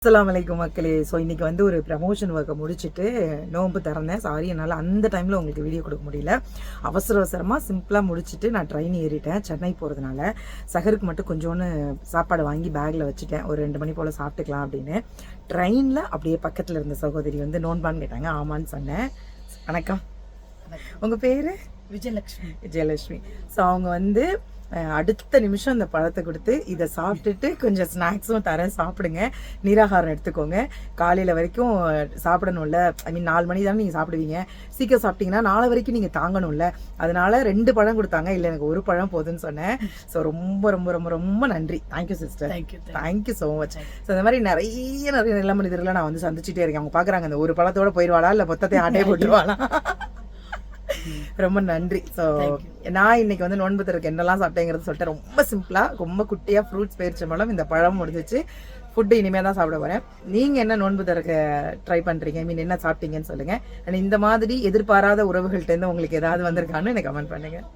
அஸ்ஸலாமு அலைக்கும் மக்களே. ஸோ இன்றைக்கி வந்து ஒரு ப்ரமோஷன் ஒர்க்கை முடிச்சுட்டு நோன்பு திறந்தேன். சாரி, என்னால் அந்த டைமில் உங்களுக்கு வீடியோ கொடுக்க முடியல. அவசரமாக சிம்பிளாக முடிச்சுட்டு நான் ட்ரெயின் ஏறிட்டேன் சென்னை போகிறதுனால. சஹருக்கு மட்டும் கொஞ்சோன்னு சாப்பாடு வாங்கி பேக்கில் வச்சுட்டேன். ஒரு 2 மணி போல் சாப்பிட்டுக்கலாம் அப்படின்னு. ட்ரெயினில் அப்படியே பக்கத்தில் இருந்த சகோதரி வந்து நோன்பான்னு கேட்டாங்க. ஆமான்னு சொன்னேன். வணக்கம், உங்கள் பேர்? விஜயலட்சுமி. ஸோ அவங்க வந்து அடுத்த நிமிஷம் இந்த பழத்தை கொடுத்து இதை சாப்பிட்டுட்டு கொஞ்சம் ஸ்நாக்ஸும் தரேன், சாப்பிடுங்க, நீராகாரம் எடுத்துக்கோங்க, காலையில் வரைக்கும் சாப்பிடணும்ல, ஐ மீன் 4 மணி தானே நீங்கள் சாப்பிடுவீங்க, சீக்கிரம் சாப்பிட்டீங்கன்னா நாளை வரைக்கும் நீங்கள் தாங்கணும்ல, அதனால 2 பழம் கொடுத்தாங்க. இல்லை எனக்கு 1 பழம் போதுன்னு சொன்னேன். ஸோ ரொம்ப ரொம்ப ரொம்ப ரொம்ப நன்றி. Thank you sister, thank you so much. So இந்த மாதிரி நிறைய நல்ல மனிதர்களை நான் வந்து சந்திச்சுட்டே இருக்கேன். அவங்க பார்க்குறாங்க இந்த 1 பழத்தோடு போயிடுவாளா இல்லை மொத்தத்தை ஆட்டே போட்டுருவாளா. ரொம்ப நன்றி. ஸோ நான் இன்னைக்கு வந்து நோன்பு திறக்க என்னெல்லாம் சாப்பிட்டேங்கிறது சொல்லிட்டு ரொம்ப சிம்பிளாக ரொம்ப குட்டியாக ஃப்ரூட்ஸ் பேரிச்சம்பழம் இந்த பழம் முடிஞ்சிச்சு. ஃபுட்டு இனிமேல் தான் சாப்பிட போகிறேன். நீங்கள் என்ன நோன்பு திறக்க ட்ரை பண்ணுறீங்க, ஐ மீன் என்ன சாப்பிட்டீங்கன்னு சொல்லுங்கள். அண்ட் இந்த மாதிரி எதிர்பாராத உறவுகள்கிட்டேருந்து உங்களுக்கு ஏதாவது வந்திருக்கான்னு எனக்கு கமெண்ட் பண்ணுங்கள்.